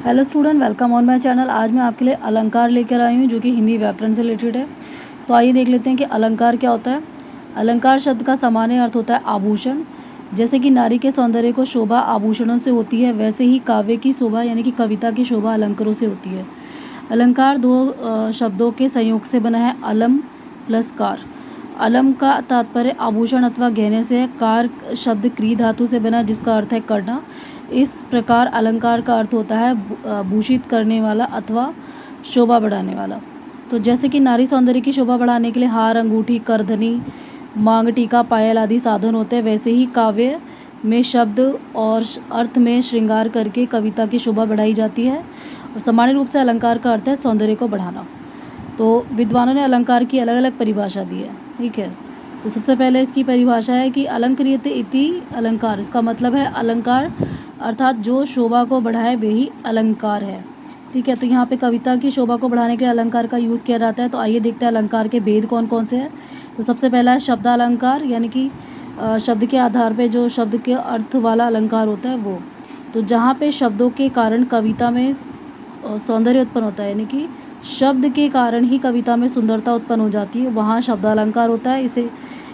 Hello student, welcome on my channel. आज मैं आपके लिए अलंकार लेकर आई हूँ जो कि हिंदी व्याकरण से रिलेटेड है। तो आइए देख लेते हैं कि अलंकार क्या होता है। अलंकार शब्द का सामान्य अर्थ होता है आभूषण। जैसे कि नारी के सौंदर्य को शोभा आभूषणों से होती है, वैसे ही काव्य की शोभा यानी कि कविता की शोभा अलंकारों से होती है। अलंकार दो शब्दों के संयोग से बना है, अलम प्लस कार। अलम का तात्पर्य आभूषण अथवा गहने से है। कार शब्द क्री धातु से बना जिसका अर्थ है करना। इस प्रकार अलंकार का अर्थ होता है भूषित करने वाला अथवा शोभा बढ़ाने वाला। तो जैसे कि नारी सौंदर्य की शोभा बढ़ाने के लिए हार, अंगूठी, करधनी, मांग टीका, पायल आदि साधन होते हैं, वैसे ही काव्य में शब्द और अर्थ में श्रृंगार करके कविता की शोभा बढ़ाई जाती है। और सामान्य रूप से अलंकार का अर्थ है सौंदर्य को बढ़ाना। तो विद्वानों ने अलंकार की अलग अलग परिभाषा दी है, ठीक है। तो सबसे पहले इसकी परिभाषा है कि अलंकृत इति अलंकार। इसका मतलब है अलंकार अर्थात जो शोभा को बढ़ाए वे ही अलंकार है, ठीक है। तो यहाँ पे कविता की शोभा को बढ़ाने के लिए अलंकार का यूज़ किया जाता है। तो आइए देखते हैं अलंकार के भेद कौन कौन से हैं। तो सबसे पहला है शब्दालंकार, यानी कि शब्द के आधार पे जो शब्द के अर्थ वाला अलंकार होता है वो। तो जहाँ पे शब्दों के कारण कविता में सौंदर्य उत्पन्न होता है, यानी कि शब्द के कारण ही कविता में सुंदरता उत्पन्न हो जाती है, वहाँ शब्दालंकार होता है।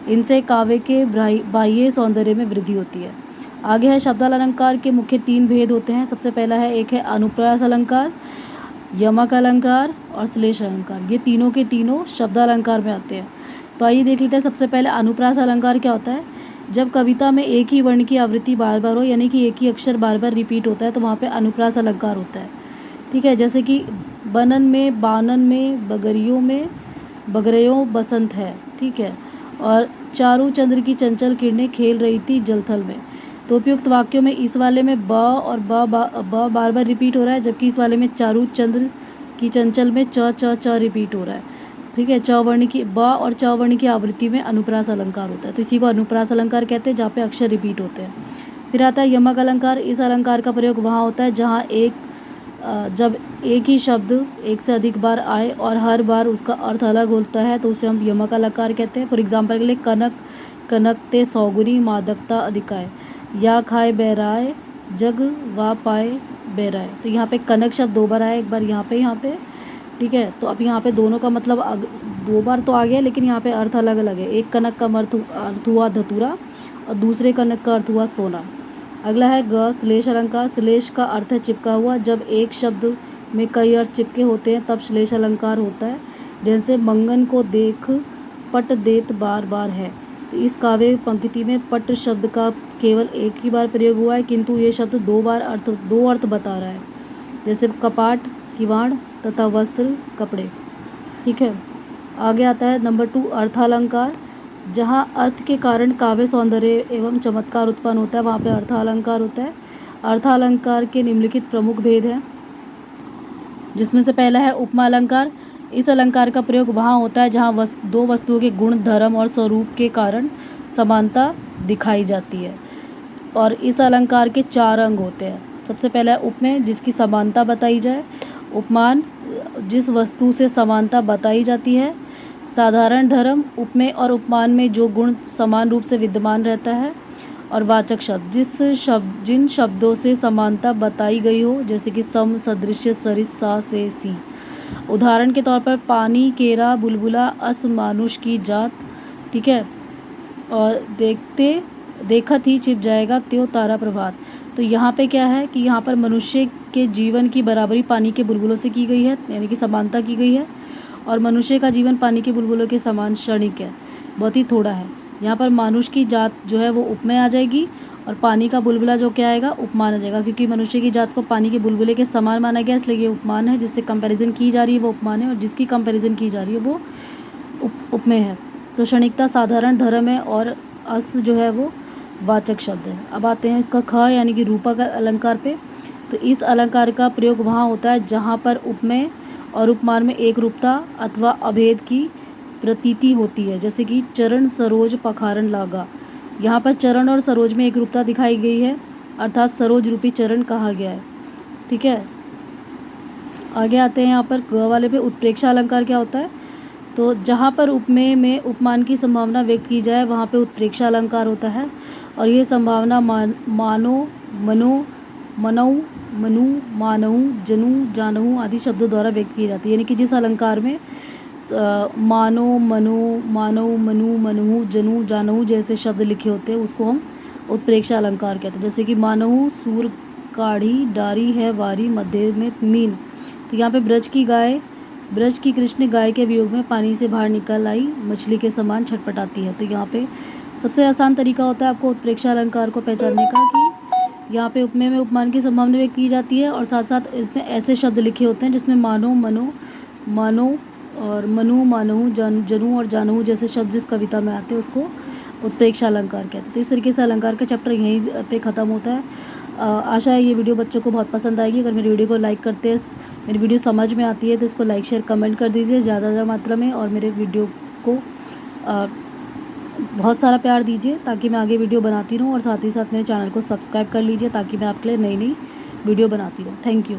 इनसे काव्य के बाह्य सौंदर्य में वृद्धि होती है। आगे है शब्दालंकार के मुख्य 3 भेद होते हैं। सबसे पहला है, एक है अनुप्रास अलंकार, यमक अलंकार और श्लेष अलंकार। ये तीनों के तीनों शब्दालंकार में आते हैं। तो आइए देख लेते हैं। सबसे पहले अनुप्रास अलंकार क्या होता है। जब कविता में एक ही वर्ण की आवृत्ति बार बार हो, यानी कि एक ही अक्षर बार बार रिपीट होता है, तो वहाँ पे अनुप्रास अलंकार होता है, ठीक है। जैसे कि बनन में, बानन में, बगरियों में, बगरयों बसंत है, ठीक है। और चारू चंद्र की चंचल किरणें खेल रही थी जलथल में। तो उपयुक्त वाक्यों में इस वाले में ब और ब बार बार रिपीट हो रहा है, जबकि इस वाले में चारू चंद्र की चंचल में च रिपीट हो रहा है, ठीक है। च वर्ण की ब और च वर्ण की आवृत्ति में अनुप्रास अलंकार होता है। तो इसी को अनुप्रास अलंकार कहते हैं, जहाँ पे अक्षर रिपीट होते हैं। फिर आता है यमक अलंकार। इस अलंकार का प्रयोग वहाँ होता है जहाँ जब एक ही शब्द एक से अधिक बार आए और हर बार उसका अर्थ अलग होता है, तो उसे हम यमक अलंकार कहते हैं। फॉर एग्जाम्पल के लिए कनक कनकते सौगुनी मादकता अधिकाय, या खाए बहराए जग वा पाए बहराए। तो यहाँ पे कनक शब्द 2 बार आया, एक बार यहाँ पे, ठीक है। तो अब यहाँ पे दोनों का मतलब 2 बार तो आ गया, लेकिन यहाँ पे अर्थ अलग अलग है। एक कनक का अर्थ हुआ धतूरा और दूसरे कनक का अर्थ हुआ सोना। अगला है ग श्लेष अलंकार। श्लेष का अर्थ है चिपका हुआ। जब एक शब्द में कई अर्थ चिपके होते हैं तब श्लेष अलंकार होता है। जैसे मंगन को देख पट देत बार बार है। तो इस काव्य पंक्ति में पट शब्द का केवल एक ही बार प्रयोग हुआ है, किंतु ये शब्द 2 अर्थ बता रहा है। जैसे कपाट किवाड़ तथा वस्त्र कपड़े, ठीक है। आगे आता है नंबर 2 अर्थालंकार। जहाँ अर्थ के कारण काव्य सौंदर्य एवं चमत्कार उत्पन्न होता है, वहाँ पे अर्थालंकार होता है। अर्थालंकार के निम्नलिखित प्रमुख भेद हैं, जिसमें से पहला है उपमा अलंकार। इस अलंकार का प्रयोग वहाँ होता है जहाँ दो वस्तुओं के गुण, धर्म और स्वरूप के कारण समानता दिखाई जाती है। और इस अलंकार के 4 अंग होते हैं। सबसे पहला है उपमेय, जिसकी समानता बताई जाए। उपमान, जिस वस्तु से समानता बताई जाती है। साधारण धर्म, उपमेय और उपमान में जो गुण समान रूप से विद्यमान रहता है। और वाचक शब्द, जिन शब्दों से समानता बताई गई हो, जैसे कि सम, सदृश्य, सरिस, सा, से, सी। उदाहरण के तौर पर पानी, केरा, बुलबुला, अस, मानुष की जात, ठीक है। और देखत ही छिप जाएगा त्यों तारा प्रभात। तो यहाँ पे क्या है कि यहाँ पर मनुष्य के जीवन की बराबरी पानी के बुलबुलों से की गई है, यानी कि समानता की गई है। और मनुष्य का जीवन पानी के बुलबुलों के समान क्षणिक है, बहुत ही थोड़ा है। यहाँ पर मानुष की जात जो है वो उपमेय आ जाएगी और पानी का बुलबुला जो क्या आएगा, उपमान आ जाएगा। क्योंकि मनुष्य की जात को पानी के बुलबुले के समान माना गया, इसलिए ये उपमान है। जिससे कंपैरिजन की जा रही है वो उपमान है, और जिसकी कंपैरिजन की जा रही है वो उपमेय है। तो क्षणिकता साधारण धर्म है और अस जो है वो वाचक शब्द है। अब आते हैं इसका ख यानी कि रूपक अलंकार पे। तो इस अलंकार का प्रयोग वहाँ होता है जहाँ पर उपमेय और उपमान में एक रूपता अथवा अभेद की प्रतीति होती है। जैसे कि चरण सरोज पखारन लागा। यहाँ पर चरण और सरोज में एक रूपता दिखाई गई है, अर्थात सरोज रूपी चरण कहा गया है, ठीक है। आगे आते हैं यहाँ पर ग वाले पे। उत्प्रेक्षा अलंकार क्या होता है। तो जहाँ पर उपमेय में उपमान की संभावना व्यक्त की जाए वहाँ पे उत्प्रेक्षा अलंकार होता है। और ये संभावना मनो मनऊ, मनु, मानहु, जनु, जानहु आदि शब्दों द्वारा व्यक्त की जाती है। यानी कि जिस अलंकार में मानो, मनो, मानव, मनु, मनहु, जनु, जानहु जैसे शब्द लिखे होते हैं उसको हम उत्प्रेक्षा अलंकार कहते हैं। जैसे कि मानहु सूर काढ़ी, डारी है वारी, मध्य में मीन। तो यहाँ पे ब्रज की कृष्ण गाय के वियोग में पानी से बाहर निकल आई, मछली के समान छटपटाती है। तो यहाँ पे सबसे आसान तरीका होता है आपको उत्प्रेक्षा अलंकार को पहचानने का कि यहाँ पे उपमेय में उपमान की संभावना व्यक्त की जाती है और साथ साथ इसमें ऐसे शब्द लिखे होते हैं जिसमें मानो, और मनु, मानहु, जनु और जानहु जैसे शब्द जिस कविता में आते हैं उसको उत्प्रेक्षा अलंकार कहते हैं। तो इस तरीके से अलंकार का चैप्टर यहीं पे ख़त्म होता है। आशा है ये वीडियो बच्चों को बहुत पसंद आएगी। अगर मेरी वीडियो को लाइक करते हैं, मेरी वीडियो समझ में आती है तो इसको लाइक शेयर कमेंट कर दीजिए ज़्यादा मात्रा में, और मेरे वीडियो को बहुत सारा प्यार दीजिए ताकि मैं आगे वीडियो बनाती रहूँ, और साथ ही साथ मेरे चैनल को सब्सक्राइब कर लीजिए ताकि मैं आपके लिए नई नई वीडियो बनाती रहूँ। Thank you.